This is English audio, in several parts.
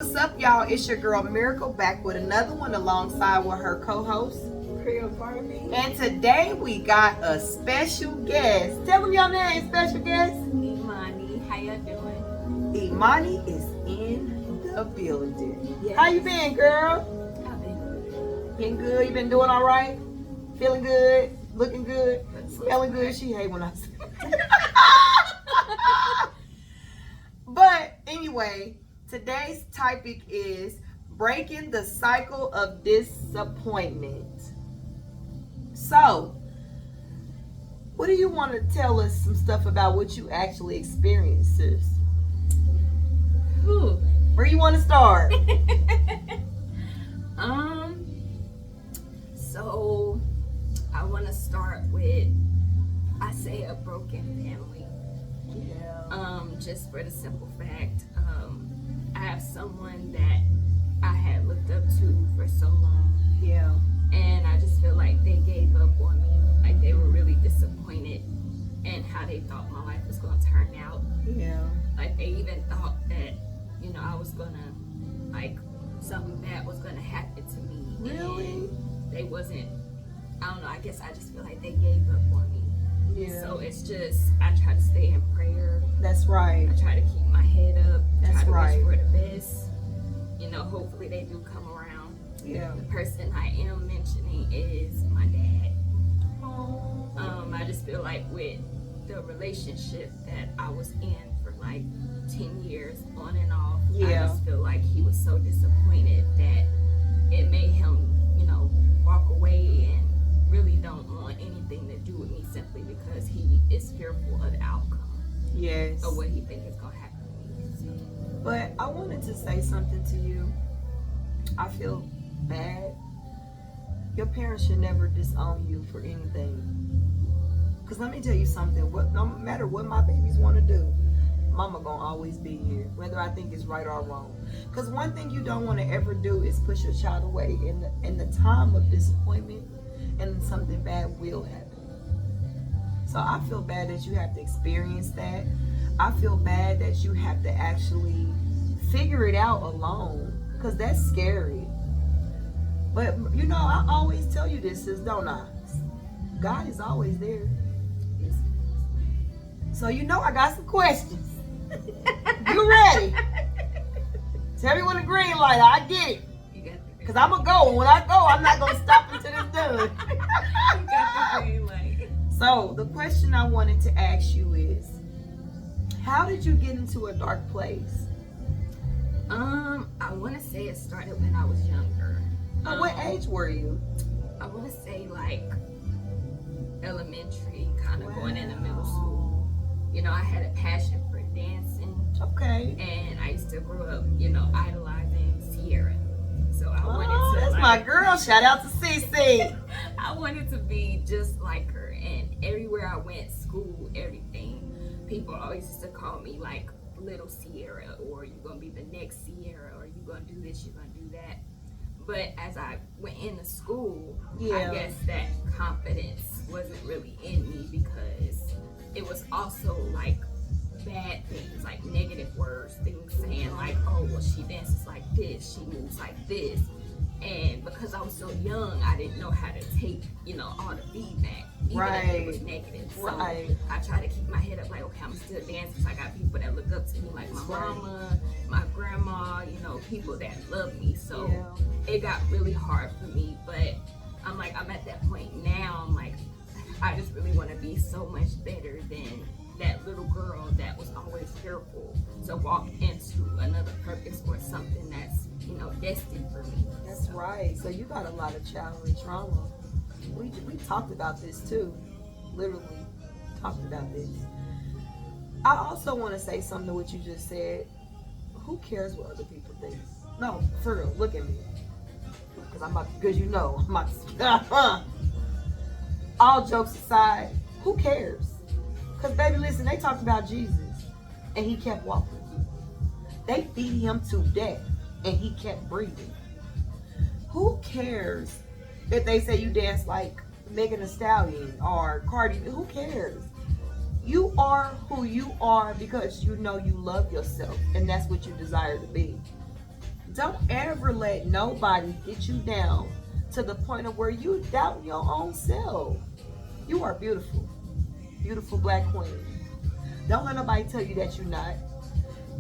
What's up, y'all? It's your girl Miracle back with another one alongside with her co-host Creole Barbie. And today we got a special guest. Tell them your name, special guest. Imani, how you doing? Imani is in the building. Yes. How you been, girl? I've been good. Been good? You been doing all right? Feeling good? Looking good? Smelling good? She hate when I say But anyway, today's topic is breaking the cycle of disappointment. So, what do you want to tell us some stuff about what you actually experienced, sis? Whew. Where you want to start? So I want to start with, I say, a broken family. Yeah. Just for the simple fact, I have someone that I had looked up to for so long, Yeah. and I just feel like they gave up on me. Like they were really disappointed in how they thought my life was going to turn out. Yeah. Like they even thought that, I was gonna, like, something bad was gonna happen to me. Really? And they wasn't, I don't know, I guess I just feel like they gave up on me. Yeah. So it's just, I try to stay in prayer. That's right. I try to keep my head up. That's try to right. wish for the best. Hopefully they do come around. Yeah. The person I am mentioning is my dad. I just feel like with the relationship that I was in for like 10 years on and off, Yeah. I just feel like he was so disappointed that it made him, walk away and really don't want anything to do with me simply because he is fearful of the outcome Yes. of what he thinks is going to happen to me. So, But I wanted to say something to you. I feel bad. Your parents should never disown you for anything. Because let me tell you something. No matter what my babies want to do, mama gonna always be here, whether I think it's right or wrong. Because one thing you don't want to ever do is push your child away in the time of disappointment, and something bad will happen. So I feel bad that you have to experience that. I feel bad that you have to actually figure it out alone, because that's scary. But I always tell you this, sis, don't I? God is always there. So I got some questions. You ready? Tell me when the green light. I get it. you got the Because I'm going to go. When I go, I'm not going to stop until it's done. you got the green light. So the question I wanted to ask you is, how did you get into a dark place? I want to say it started when I was younger. What age were you? I want to say like elementary, kind of going into middle Wow. school. I had a passion for dancing, Okay. and I used to grow up, idolizing Sierra. So I wanted Oh, to. that's like, my girl. Shout out to CC. I wanted to be just like her, and everywhere I went, school, everything, people always used to call me like Little Sierra, or you're gonna be the next Sierra, or you're gonna do this, you're gonna do that. But as I went into school, Yeah. I guess that confidence wasn't really in me because it was also like bad things, like negative words, things saying like, oh, well, she dances like this, she moves like this. And because I was so young, I didn't know how to take, all the feedback, even if it was negative. So Right. I try to keep my head up, like, okay, I'm still dancing. So I got people that look up to me, like my mama, my grandma, people that love me. So Yeah. it got really hard for me. But I'm at that point now. I'm like, I just really want to be so much better than that little girl that was always fearful to walk into another purpose or something that's, destined for me. That's right. So you got a lot of childhood trauma. We talked about this too. Literally talked about this. I also want to say something to what you just said. Who cares what other people think? No, for real. Look at me. Because I'm about. All jokes aside, who cares? Because baby, listen, they talked about Jesus, and he kept walking. They feed him to death, and he kept breathing. Who cares if they say you dance like Megan Thee Stallion or Cardi? Who cares? You are who you are because you know you love yourself, and that's what you desire to be. Don't ever let nobody get you down to the point of where you doubt your own self. You are beautiful. Beautiful black queen. Don't let nobody tell you that you're not.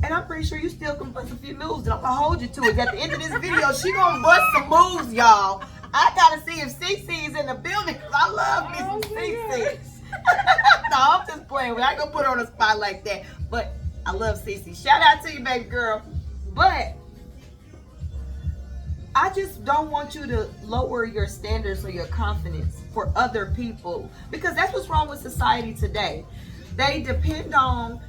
And I'm pretty sure you still can bust a few moves, and I'm gonna hold you to it. At the end of this video, she gonna bust some moves, y'all. I gotta see if Cece is in the building, because I love me some Cece. No, I'm just playing with her. I ain't gonna put her on the spot like that. But I love Cece. Shout out to you, baby girl. But I just don't want you to lower your standards or your confidence for other people, because that's what's wrong with society today. They depend on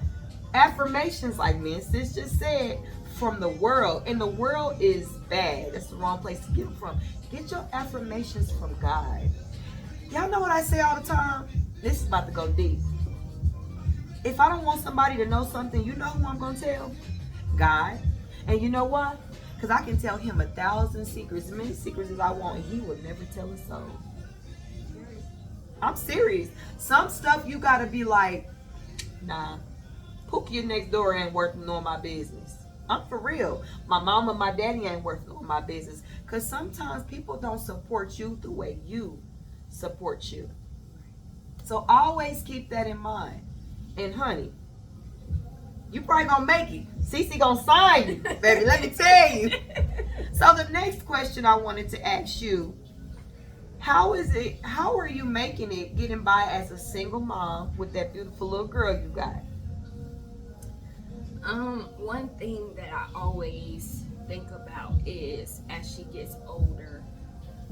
affirmations, like me and sis just said, from the world, and the world is bad. That's the wrong place to get them from. Get your affirmations from God. Y'all know what I say all the time? This is about to go deep. If I don't want somebody to know something, you know who I'm gonna tell? God. And you know why? Because I can tell him 1,000 secrets, as many secrets as I want, and he will never tell a soul. I'm serious. Some stuff you gotta be like, nah, Pookie next door ain't worth knowing my business. I'm for real. My mama, my daddy ain't worth knowing my business. Because sometimes people don't support you the way you support you. So always keep that in mind. And honey, you probably gonna make it. Cece gonna sign you, baby. Let me tell you. So the next question I wanted to ask you, how are you making it getting by as a single mom with that beautiful little girl you got? One thing that I always think about is, as she gets older,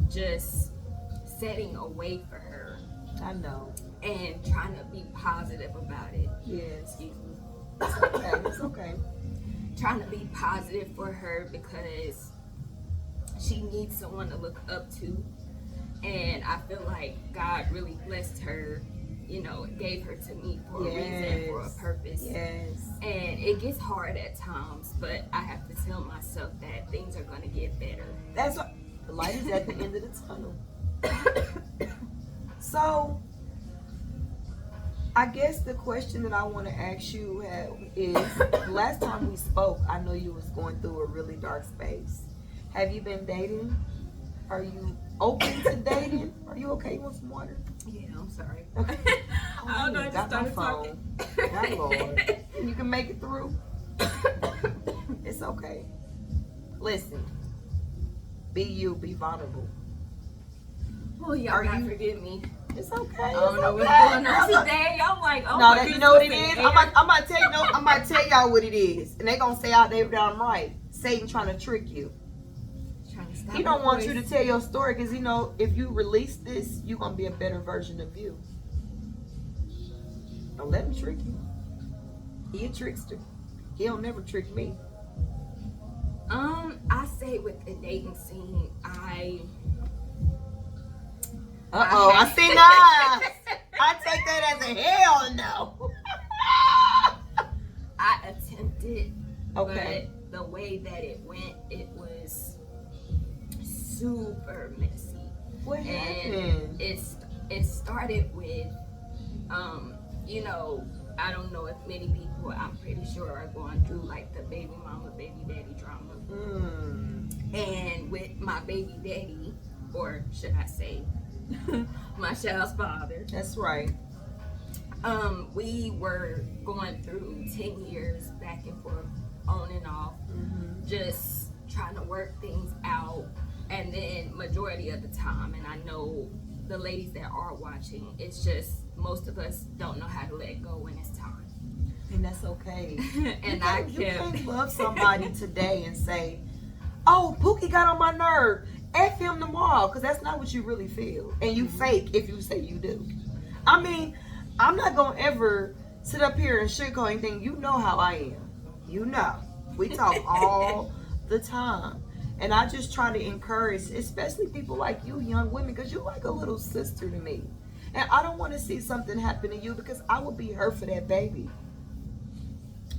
just setting a way for her. I know. And trying to be positive about it. Yes. Excuse me. It's okay. It's okay. Trying to be positive for her, because she needs someone to look up to. And I feel like God really blessed her, you know, gave her to me for a reason, for a purpose. Yes. And it gets hard at times, but I have to tell myself that things are going to get better. That's what, the light is at the end of the tunnel. So, I guess the question that I want to ask you is, last time we spoke, I know you was going through a really dark space. Have you been dating? Are you open to dating? Are you okay? You want some water? Yeah, I'm sorry. Okay. I don't know, I just got my started phone. talking. My Lord. You can make it through. It's okay. Listen. Be you. Be vulnerable. Oh, y'all gotta forgive me. It's okay. I don't know what's going on today. I'm like, oh no, my you know what it goodness, is? I'm gonna tell you. No, I'm gonna tell y'all what it is, and they gonna say out there that I'm right. Satan trying to trick you. He don't want you to tell your story, because you know if you release this, you're gonna be a better version of you. Don't let him trick you. He a trickster. He'll never trick me. I say with the dating scene, I see that. I take that as a hell no. I attempted, Okay. but the way that it went, it was super messy. What And happened? it started with, you know, I don't know if many people, I'm pretty sure, are going through like the baby mama, baby daddy drama. And with my baby daddy, or should I say, my child's father. That's right. We were going through 10 years back and forth, on and off, just trying to work things out. And then majority of the time, and I know the ladies that are watching, it's just most of us don't know how to let go when it's time. And that's okay. And you can't love somebody today and say, oh, Pookie got on my nerve. F him tomorrow, because that's not what you really feel. And you fake if you say you do. I mean, I'm not going to ever sit up here and sugarcoat anything. You know how I am. You know. We talk all the time. And I just try to encourage, especially people like you, young women, because you're like a little sister to me. And I don't want to see something happen to you, because I would be hurt for that baby.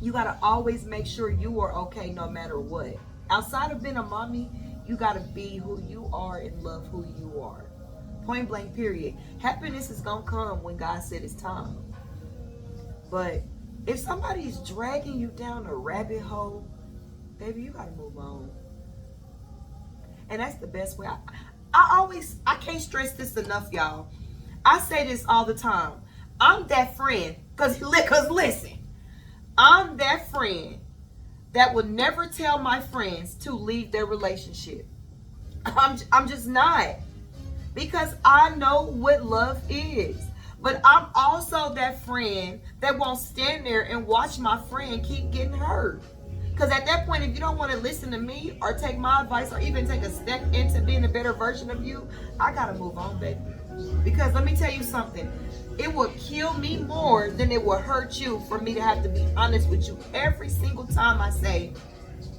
You got to always make sure you are okay no matter what. Outside of being a mommy, you got to be who you are and love who you are. Point blank, period. Happiness is going to come when God said it's time. But if somebody's dragging you down a rabbit hole, baby, you got to move on. And that's the best way. I can't stress this enough, y'all. I say this all the time. I'm that friend, cause listen, I'm that friend that would never tell my friends to leave their relationship. I'm just not, because I know what love is. But I'm also that friend that won't stand there and watch my friend keep getting hurt. Because at that point, if you don't want to listen to me or take my advice or even take a step into being a better version of you, I got to move on, baby. Because let me tell you something. It will kill me more than it will hurt you for me to have to be honest with you every single time I say,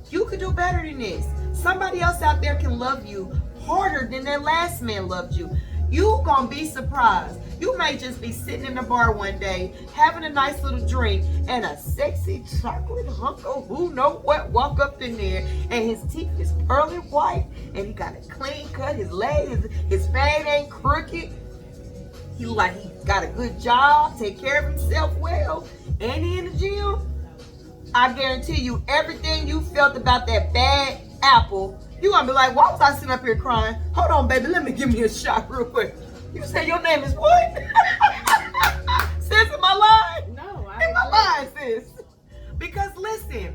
you could do better than this. Somebody else out there can love you harder than that last man loved you. You gonna be surprised. You may just be sitting in the bar one day, having a nice little drink, and a sexy chocolate hunk of who know what walk up in there, and his teeth is pearly white, and he got a clean cut, his legs, his fade ain't crooked. He like he got a good job, take care of himself well, and he in the gym. I guarantee you, everything you felt about that bad apple, you gonna be like, why was I sitting up here crying? Hold on, baby, let me give me a shot real quick. You say your name is what? Sis, am I lying? No, Am I lying, sis? Because listen,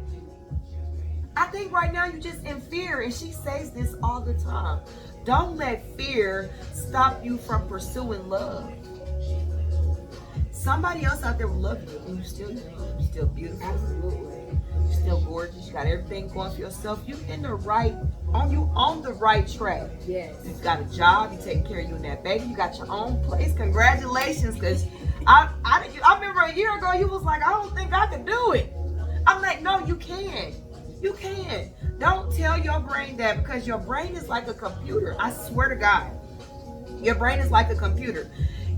I think right now you're just in fear, and she says this all the time. Don't let fear stop you from pursuing love. Somebody else out there will love you, and you're still young, you're still beautiful. Absolutely. You're still gorgeous. You got everything going for yourself. You on the right track. Yes. You got a job. You taking care of you and that baby. You got your own place. Congratulations, because I remember a year ago you was like, I don't think I could do it. I'm like, no, you can. You can. Don't tell your brain that, because your brain is like a computer. I swear to God, your brain is like a computer.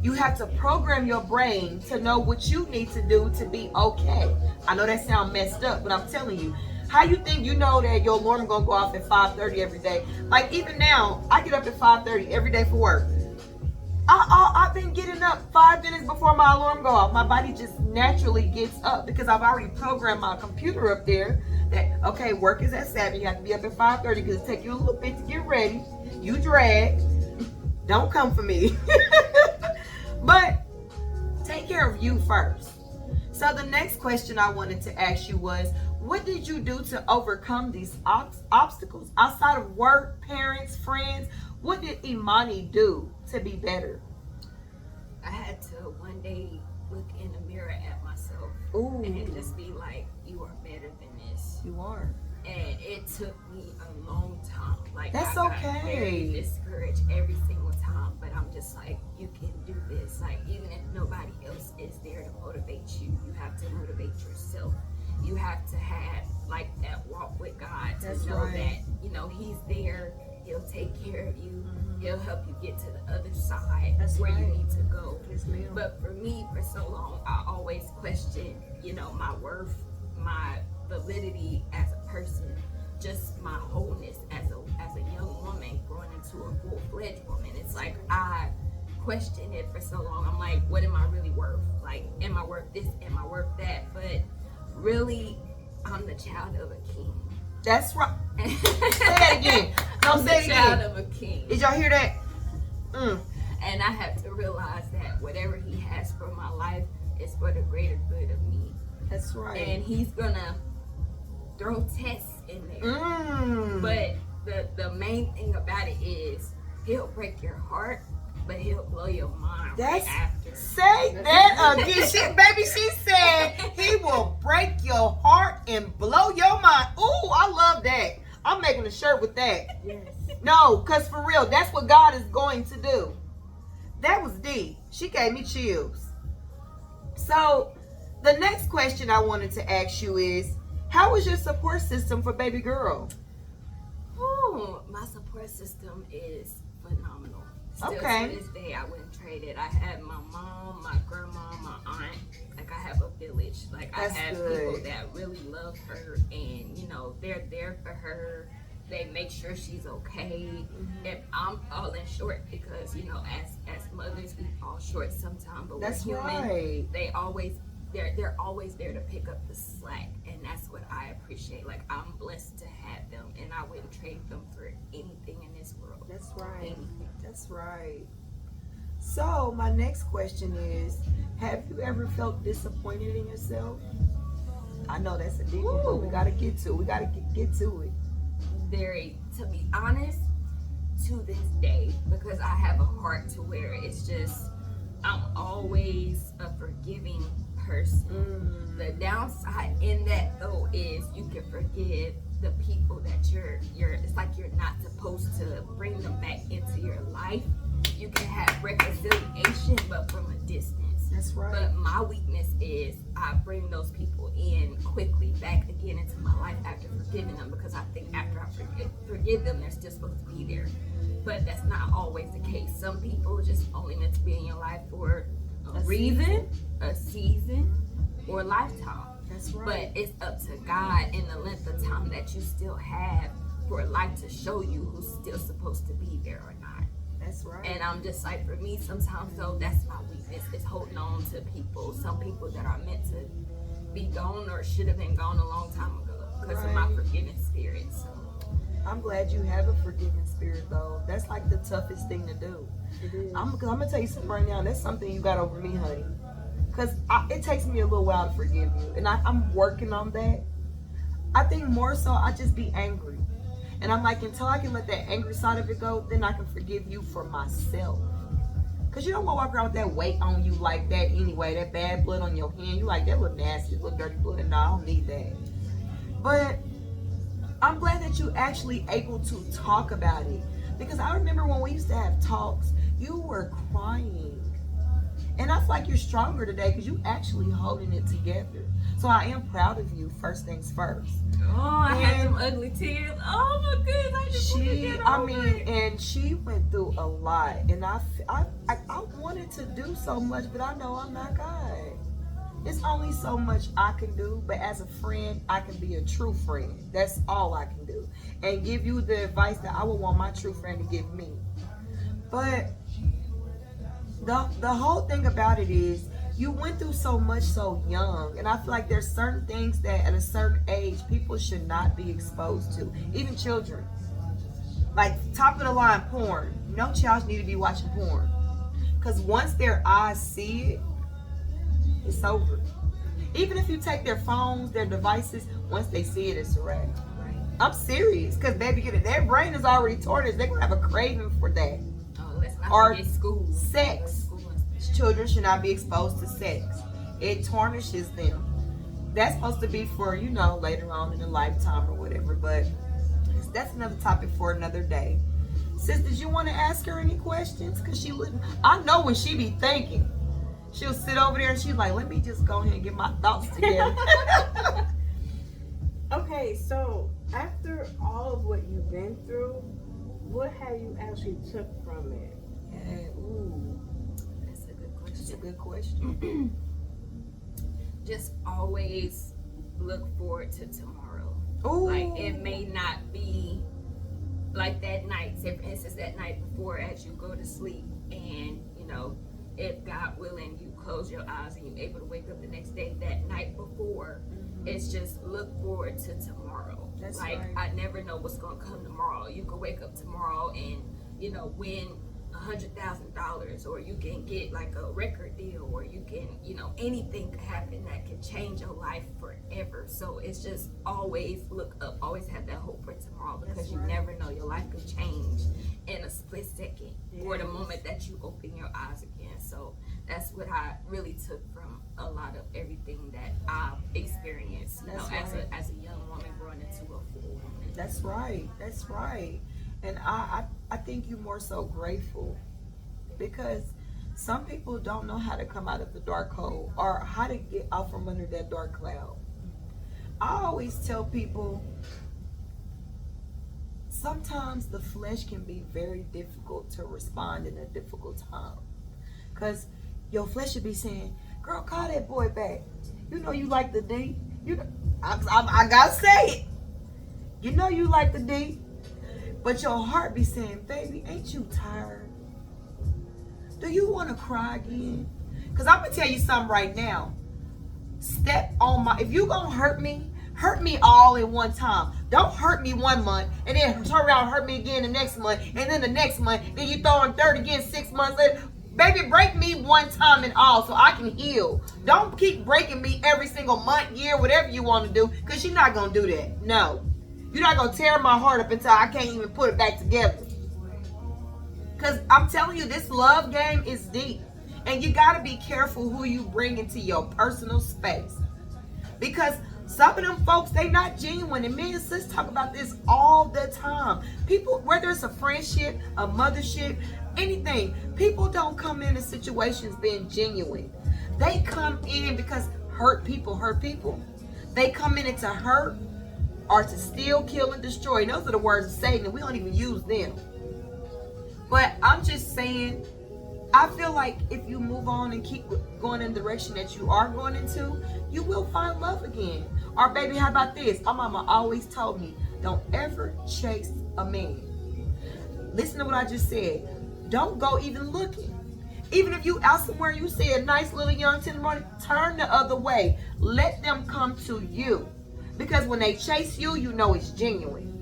You have to program your brain to know what you need to do to be okay. I know that sounds messed up, but I'm telling you, how you think you know that your alarm gonna go off at 5:30 every day? Like even now, I get up at 5:30 every day for work. I've been getting up 5 minutes before my alarm go off. My body just naturally gets up because I've already programmed my computer up there that, okay, work is at 7. You have to be up at 5:30 because it takes you a little bit to get ready. You drag. Don't come for me. But take care of you first. So the next question I wanted to ask you was, what did you do to overcome these obstacles? Outside of work, parents, friends, what did Imani do to be better? I had to one day look in the mirror at myself Ooh. and just be like, you are better than this. You are. And it took me a long time. Like, That's I got okay. very discouraged every single time, but I'm just like, you can do this. Like, even if nobody else is there to motivate you, you have to motivate yourself. You have to have like that walk with God to That's know right. that, you know, He's there. He'll take care of you. He'll help you get to the other side. That's where right. you need to go. Yes, ma'am. But for me, for so long, I always questioned, you know, my worth, my validity as a person, just my wholeness as a young woman growing into a full-fledged woman. It's like I questioned it for so long. I'm like, what am I really worth? Like, am I worth this? Am I worth that? But really, I'm the child of a king. That's right. Say that again. No, I'm say it the child again. of a king. Did y'all hear that? And I have to realize that whatever He has for my life is for the greater good of me. That's right. And He's gonna throw tests in there. But the main thing about it is He'll break your heart, but He'll blow your mind That's right after. Say that again. She said He will break your heart and blow your mind. Ooh, I love that. I'm making a shirt with that. Yes. No, because for real, that's what God is going to do. That was deep. She gave me chills. So the next question I wanted to ask you is, how was your support system for baby girl? Oh, my support system is phenomenal. Still Okay. to this day, I wouldn't trade it. I have my mom, my grandma, my aunt. Like, I have a village. Like, That's I have good. people that really love her, and you know, they're there for her. They make sure she's okay. If I'm falling short, because you know, as mothers, we fall short sometimes, but That's we're human. right. They're always there to pick up the slack, and that's what I appreciate. Like, I'm blessed to have them, and I wouldn't trade them for anything in this world. That's right. Anything. That's right. So my next question is, have you ever felt disappointed in yourself? I know that's a deep one, but we gotta get to it. We gotta get to it. Very, to be honest, to this day, because I have a heart to where it's just, I'm always a forgiving person. The downside in that though is you can forgive the people that you're it's like you're not supposed to bring them back into your life. You can have reconciliation, but from a distance. That's right. But my weakness is I bring those people in quickly back again into my life after forgiving them, because I think after I forgive them, they're still supposed to be there. But that's not always the case. Some people just only meant to be in your life for a reason, a season, or a lifetime. That's right. But it's up to God and the length of time that you still have for life to show you who's still supposed to be there or not. That's right. And I'm just like, for me, sometimes though, that's my weakness, is holding on to people. Some people that are meant to be gone or should have been gone a long time ago because of my forgiving spirit. So I'm glad you have a forgiving spirit, though. That's like the toughest thing to do. It is. I'm gonna tell you something right now. That's something you got over me, honey. Because it takes me a little while to forgive you, and I'm working on that. I think more so I just be angry, and I'm like, until I can let that angry side of it go, then I can forgive you for myself. Because you don't want to walk around with that weight on you like that anyway, that bad blood on your hand. You like, that look nasty, look dirty blood. No, I don't need that. But I'm glad that you actually able to talk about it. Because I remember when we used to have talks, you were crying. And I feel like you're stronger today because you actually holding it together. So I am proud of you, first things first. oh, I had some ugly tears. Oh my goodness, I just want to get over it. And she went through a lot. And I wanted to do so much, but I know I'm not God. It's only so much I can do, but as a friend, I can be a true friend. That's all I can do. And give you the advice that I would want my true friend to give me. But the whole thing about it is you went through so much so young, and I feel like there's certain things that at a certain age people should not be exposed to, even children. Like top of the line porn. No child need to be watching porn, because once their eyes see it, it's over. Even if you take their phones, their devices, once they see it, it's a wrap. Right. I'm serious, because baby, their brain is already tortured. They're gonna have a craving for that. Oh, let's not Or forget school. sex. Children should not be exposed to sex. It tarnishes them. That's supposed to be for, later on in the lifetime or whatever, but that's another topic for another day. Sis, did you want to ask her any questions? Because she wouldn't. I know when she be thinking. She'll sit over there and she's like, let me just go ahead and get my thoughts together. Okay, so after all of what you've been through, what have you actually took from it? Yeah, ooh, That's a good that's a question. good question. Just always look forward to tomorrow. Ooh. Like, it may not be like that night. Say, for instance, that night before, as you go to sleep, and if God willing, you close your eyes and you're able to wake up the next day. That night before, it's just look forward to tomorrow. That's like, right. I never know what's gonna come tomorrow. You could wake up tomorrow and win $100,000, or you can get like a record deal, or you can, anything could happen that can change your life forever. So it's just always look up, always have that hope for tomorrow, because That's you right. never know, your life could change in a split second, or the moment that you open your eyes again. So that's what I really took from a lot of everything that I've experienced, That's as right. a young woman growing into a full woman. That's right. That's right. And I think you're more so grateful, because some people don't know how to come out of the dark hole or how to get out from under that dark cloud. I always tell people, sometimes the flesh can be very difficult to respond in a difficult time, because your flesh should be saying, girl, call that boy back. You know you like the D. I gotta say it. You know you like the D. But your heart be saying, baby, ain't you tired? Do you want to cry again? Because I'm going to tell you something right now. If you going to hurt me hurt me all in one time. Don't hurt me 1 month and then turn around and hurt me again the next month, and then the next month, then you throw in third again 6 months later. Baby, break me one time and all so I can heal. Don't keep breaking me every single month, year, whatever you want to do, because you're not going to do that. No. You're not going to tear my heart up until I can't even put it back together. Because I'm telling you, this love game is deep. And you got to be careful who you bring into your personal space. Because some of them folks, they not genuine. And me and sis talk about this all the time. People, whether it's a friendship, a mothership, anything, people don't come into situations being genuine. They come in because hurt people. They come in to hurt or to steal, kill, and destroy. And those are the words of Satan, and we don't even use them. But I'm just saying, I feel like if you move on and keep going in the direction that you are going into, you will find love again. Or baby, how about this? My mama always told me, don't ever chase a man. Listen to what I just said. Don't go even looking. Even if you out somewhere, you see a nice little young tenderoni, turn the other way. Let them come to you. Because when they chase you, you know it's genuine.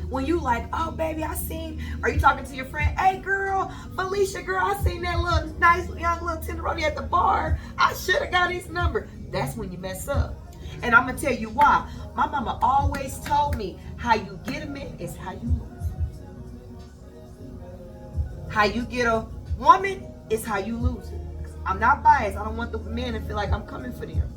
When you like, oh baby, I seen, are you talking to your friend? Hey girl, Felicia girl, I seen that little nice young little tenderoni at the bar. I should have got his number. That's when you mess up. And I'm going to tell you why. My mama always told me, how you get a man is how you lose. How you get a woman is how you lose it. I'm not biased. I don't want the men to feel like I'm coming for them.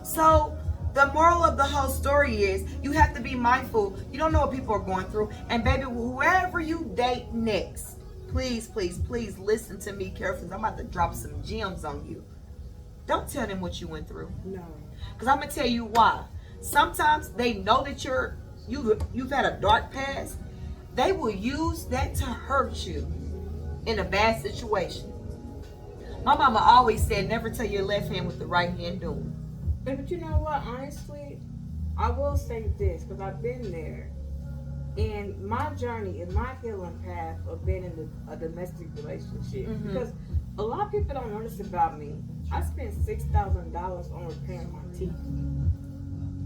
So the moral of the whole story is you have to be mindful. You don't know what people are going through. And baby, whoever you date next, please, please, please listen to me carefully. I'm about to drop some gems on you. Don't tell them what you went through. No. Because I'm going to tell you why. Sometimes they know that you've had a dark past. They will use that to hurt you in a bad situation. My mama always said, never tell your left hand what the right hand doing. But you know what? Honestly, I will say this because I've been there. In my journey, in my healing path of being in a domestic relationship. Mm-hmm. Because a lot of people don't notice about me. I spent $6,000 on repairing my teeth.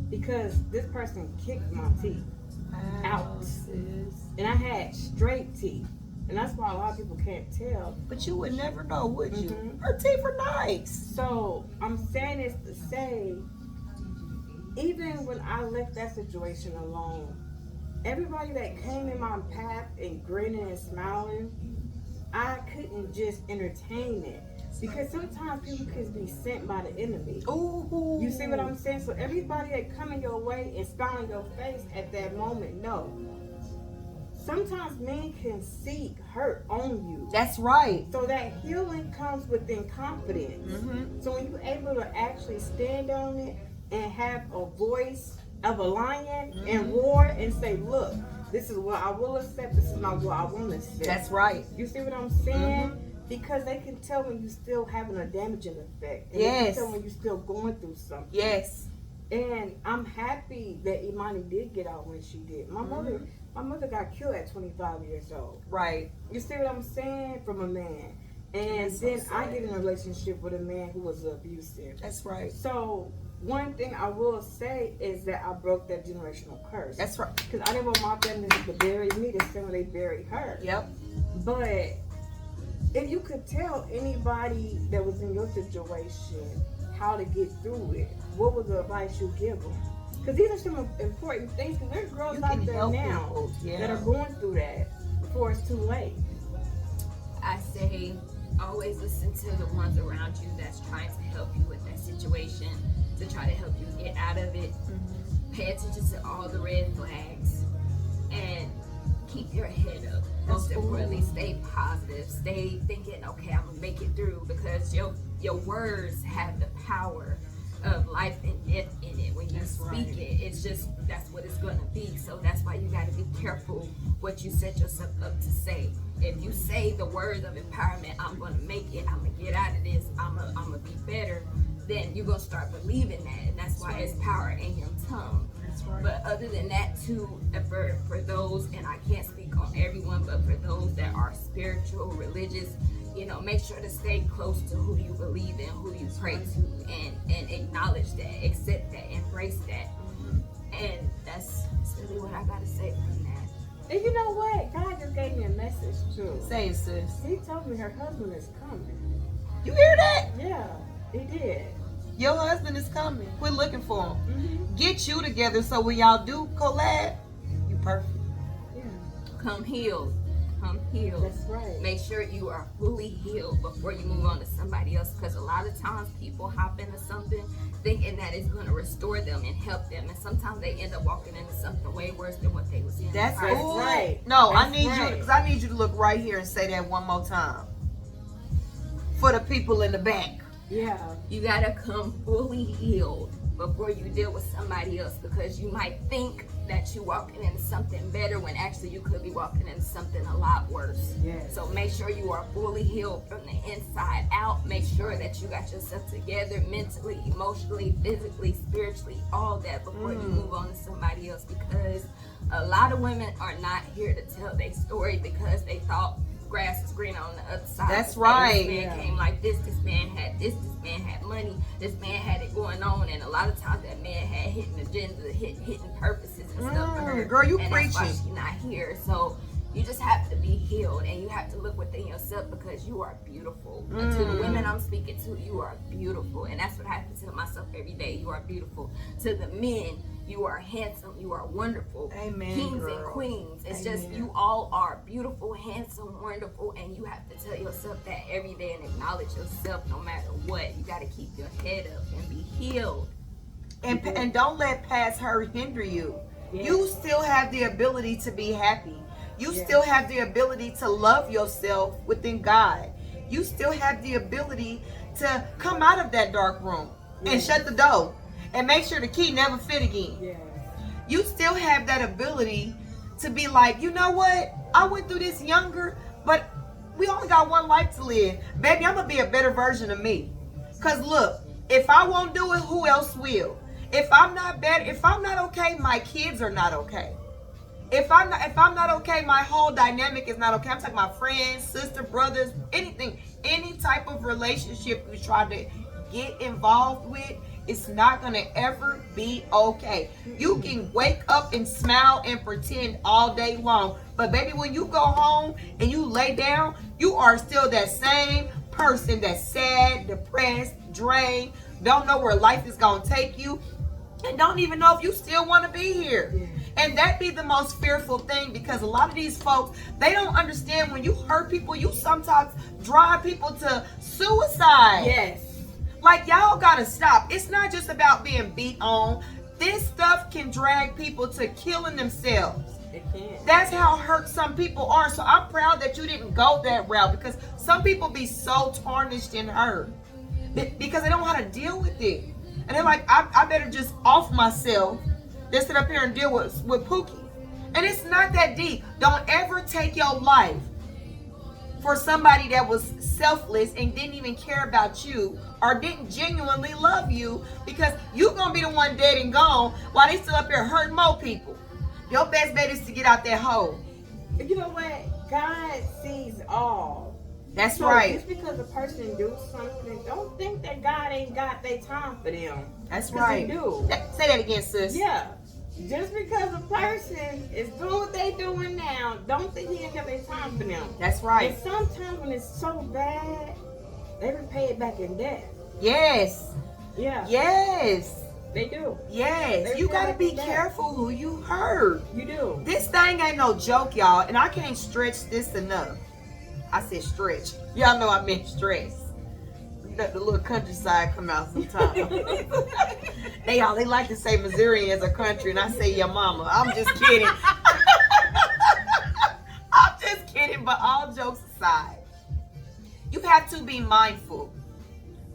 Because this person kicked my teeth out. And I had straight teeth. And that's why a lot of people can't tell. But you would never know, would you? Mm-hmm. Her teeth are nice. So I'm saying this to say, even when I left that situation alone, everybody that came in my path and grinning and smiling, I couldn't just entertain it. Because sometimes people can be sent by the enemy. Ooh. You see what I'm saying? So everybody that coming your way and smile in your face at that moment, no. Sometimes men can seek hurt on you. That's right. So that healing comes within confidence. Mm-hmm. So when you're able to actually stand on it and have a voice of a lion mm-hmm. and roar and say, look, this is what I will accept, this is not what I won't accept. That's right. You see what I'm saying? Mm-hmm. Because they can tell when you're still having a damaging effect. And yes. They can tell when you're still going through something. Yes. And I'm happy that Imani did get out when she did. My mother got killed at 25 years old. Right. You see what I'm saying? From a man. And That's then so I get in a relationship with a man who was abusive. That's right. So one thing I will say is that I broke that generational curse. That's right. Because I didn't want my family to bury me the same way they buried her. Yep. But if you could tell anybody that was in your situation how to get through it, what was the advice you give them? Because these are some important things. Because there's girls out there now that are going through that before it's too late. I say always listen to the ones around you that's trying to help you with that situation, to try to help you get out of it. Mm-hmm. Pay attention to all the red flags and keep your head up. Most importantly, stay positive. Stay thinking, okay, I'm gonna make it through, because your words have the power of life and death in it. When you speak it, it's just, that's what it's gonna be. So that's why you gotta be careful what you set yourself up to say. If you say the words of empowerment, I'm gonna make it, I'm gonna get out of this, I'm gonna be better, then you're gonna start believing that. And that's why it's power in your tongue. Right. But other than that too, for those, and I can't speak on everyone, but for those that are spiritual, religious, make sure to stay close to who you believe in, who you pray to, and acknowledge that, accept that, embrace that. And that's really what I gotta say from that. And you know what? God just gave me a message too. Say it, sis. He told me her husband is coming. You hear that? Yeah, he did. Your husband is coming. Quit looking for him. Mm-hmm. Get you together so when y'all do collab, you perfect. Yeah, Come healed. Come healed. that's right. Make sure you are fully healed before you move on to somebody else, because a lot of times people hop into something thinking that it's going to restore them and help them, and sometimes they end up walking into something way worse than what they was in. That's That's ooh. right. No, I That's need you right. because I need you to look right here and say that one more time for the people in the back. Yeah, You gotta come fully healed before you deal with somebody else, because you might think that you're walking into something better when actually you could be walking into something a lot worse. yes. So make sure you are fully healed from the inside out. Make sure that you got yourself together mentally, emotionally, physically, spiritually, all that before you move on to somebody else, because a lot of women are not here to tell their story because they thought grass is green on the other side. That's This right. man Yeah. came like this man had this man had money, this man had it going on, and a lot of times that man had hidden agendas, hidden purposes and stuff for her. Girl, you and preaching. That's why she's not here. So you just have to be healed, and you have to look within yourself, because you are beautiful. And to the women I'm speaking to, you are beautiful, and that's what I have to tell myself every day. You are beautiful. To the men, you are handsome, you are wonderful. Amen, Kings girl. and queens. It's just Amen. you all are beautiful, handsome, wonderful, and you have to tell yourself that every day and acknowledge yourself no matter what. You got to keep your head up and be healed. And don't let past hurt hinder you. Yeah. You still have the ability to be happy. You Yeah. still have the ability to love yourself within God. You still have the ability to come out of that dark room and Yeah. shut the door and make sure the key never fit again. Yeah. You still have that ability to be like, you know what? I went through this younger, but we only got one life to live. Baby, I'm going to be a better version of me. Because look, if I won't do it, who else will? If I'm not better, if I'm not okay, my kids are not okay. If I'm not okay, my whole dynamic is not okay. I'm talking about friends, sister, brothers, anything, any type of relationship you try to get involved with, it's not gonna ever be okay. You can wake up and smile and pretend all day long, but baby, when you go home and you lay down, you are still that same person that's sad, depressed, drained, don't know where life is gonna take you, and don't even know if you still want to be here. Yeah. And that be the most fearful thing, because a lot of these folks, they don't understand when you hurt people, you sometimes drive people to suicide. Yes. Like, y'all gotta stop. It's not just about being beat on. This stuff can drag people to killing themselves. It can. That's how hurt some people are. So I'm proud that you didn't go that route, because some people be so tarnished and hurt because they don't know how to deal with it. And they're like, I better just off myself than sit up here and deal with Pookie. And it's not that deep. Don't ever take your life for somebody that was selfless and didn't even care about you or didn't genuinely love you, because you're going to be the one dead and gone while they still up here hurting more people. Your best bet is to get out that hole. You know what? God sees all. That's So right. just because a person do something, don't think that God ain't got their time for them. That's 'Cause right. He do. Say that again, sis. Yeah. Just because a person is doing what they doing now, don't think he ain't got their time for them. That's right. And sometimes when it's so bad, they repay it back in death. Yes. Yeah. Yes. They do. Yes. They You got to really be do that. careful who you hurt. You do. This thing ain't no joke, y'all. And I can't stretch this enough. I said stretch. Y'all know I meant stress. Let the little countryside come out sometimes. They like to say Missouri as a country, and I say your mama. I'm just kidding. I'm just kidding, but all jokes aside, you have to be mindful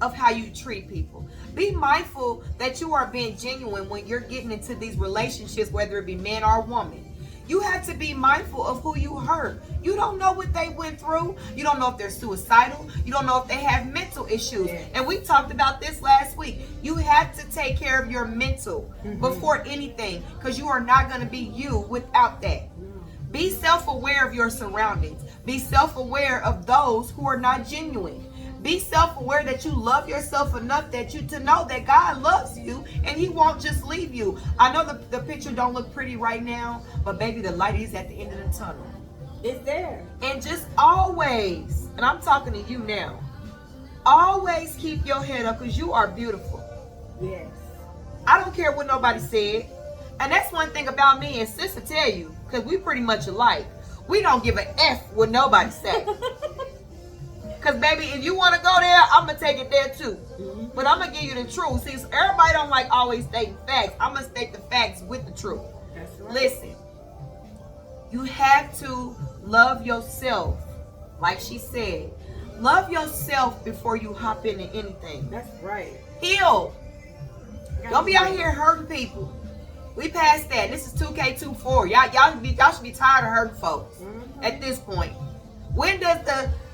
of how you treat people. Be mindful that you are being genuine when you're getting into these relationships, whether it be man or woman. You have to be mindful of who you hurt. You don't know what they went through. You don't know if they're suicidal. You don't know if they have mental issues. Yeah. And we talked about this last week. You have to take care of your mental before anything, because you are not going to be you without that. Be self-aware of your surroundings. Be self-aware of those who are not genuine. Be self-aware that you love yourself enough that you to know that God loves you and he won't just leave you. I know the picture don't look pretty right now, but baby, the light is at the end of the tunnel. It's there. And just always, and I'm talking to you now, always keep your head up because you are beautiful. Yes. I don't care what nobody said. And that's one thing about me and sis to tell you, because we pretty much alike. We don't give a F what nobody said. Because, baby, if you want to go there, I'm going to take it there, too. Mm-hmm. But I'm going to give you the truth. See, so everybody don't like always stating facts. I'm going to state the facts with the truth. That's right. Listen, you have to love yourself. Like she said, love yourself before you hop into anything. That's right. Heal. Don't be out here hurting people. We passed that. This is 2K24. Y'all should be tired of hurting folks at this point. When does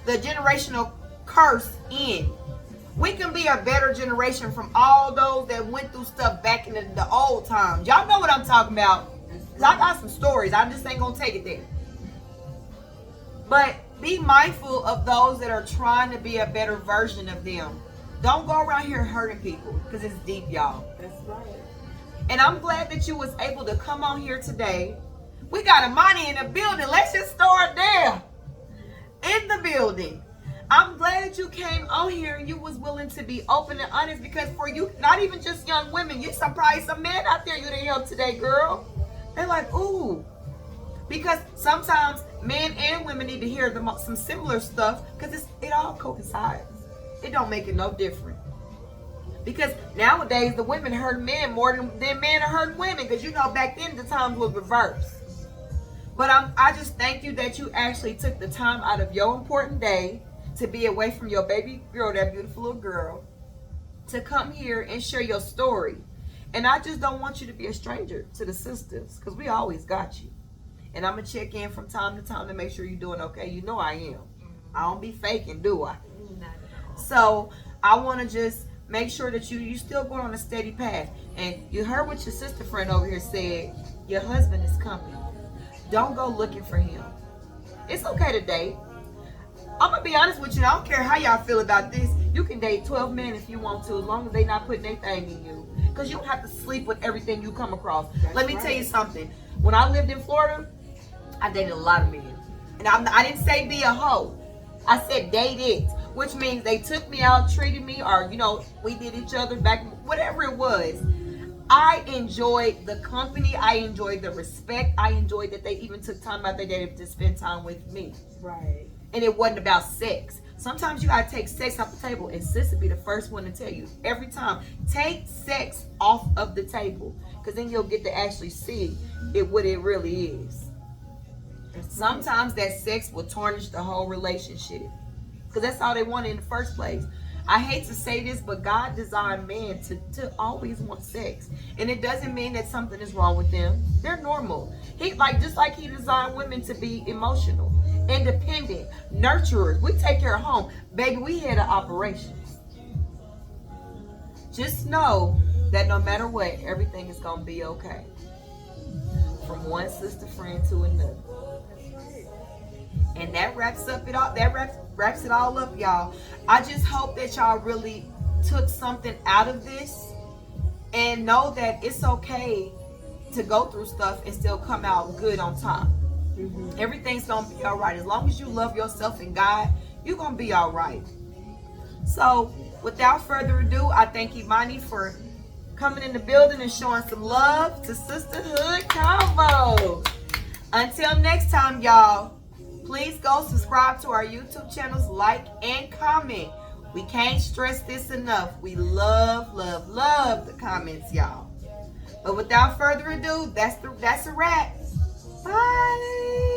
the generational curse end? We can be a better generation from all those that went through stuff back in the old times. Y'all know what I'm talking about. 'Cause I got some stories. I just ain't gonna take it there. But be mindful of those that are trying to be a better version of them. Don't go around here hurting people because it's deep, y'all. That's right. And I'm glad that you was able to come on here today. We got Imani in the building. Let's just start there. In the building. I'm glad that you came on here and you was willing to be open and honest, because for you, not even just young women, you probably some men out there you didn't help today, girl. They're like, ooh. Because sometimes men and women need to hear some similar stuff because it all coincides. It don't make it no different. Because nowadays the women hurt men more than men are hurting women. Because you know back then the times was reversed. But I just thank you that you actually took the time out of your important day to be away from your baby girl, that beautiful little girl, to come here and share your story. And I just don't want you to be a stranger to the sisters, because we always got you. And I'm going to check in from time to time to make sure you're doing okay. You know I am. I don't be faking, do I? Not at all. So I want to just make sure that you still going on a steady path. And you heard what your sister friend over here said. Your husband is coming. Don't go looking for him. It's okay to date. I'm going to be honest with you. I don't care how y'all feel about this. You can date 12 men if you want to, as long as they not putting their thing in you. Because you don't have to sleep with everything you come across. Let me tell you something. When I lived in Florida, I dated a lot of men. And I didn't say be a hoe. I said date it. Which means they took me out, treated me, or, we did each other back, whatever it was. I enjoyed the company. I enjoyed the respect. I enjoyed that they even took time out their day to spend time with me. Right. And it wasn't about sex. Sometimes you gotta take sex off the table, and sis would be the first one to tell you every time. Take sex off of the table, because then you'll get to actually see what it really is. Sometimes that sex will tarnish the whole relationship, because that's all they wanted in the first place. I hate to say this, but God designed men to always want sex. And it doesn't mean that something is wrong with them. They're normal. Just like he designed women to be emotional, independent, nurturers. We take care of home. Baby, we had an operation. Just know that no matter what, everything is going to be okay. From one sister friend to another. And that wraps up it all. That wraps it all up, y'all. I just hope that y'all really took something out of this and know that it's okay to go through stuff and still come out good on top. Mm-hmm. Everything's gonna be all right. As long as you love yourself and God, you're gonna be all right. So without further ado, I thank Imani for coming in the building and showing some love to Sisterhood Convos. Until next time, y'all, please go subscribe to our YouTube channels, like and comment. We can't stress this enough. We love, love, love the comments, y'all. But without further ado, that's a wrap. Bye.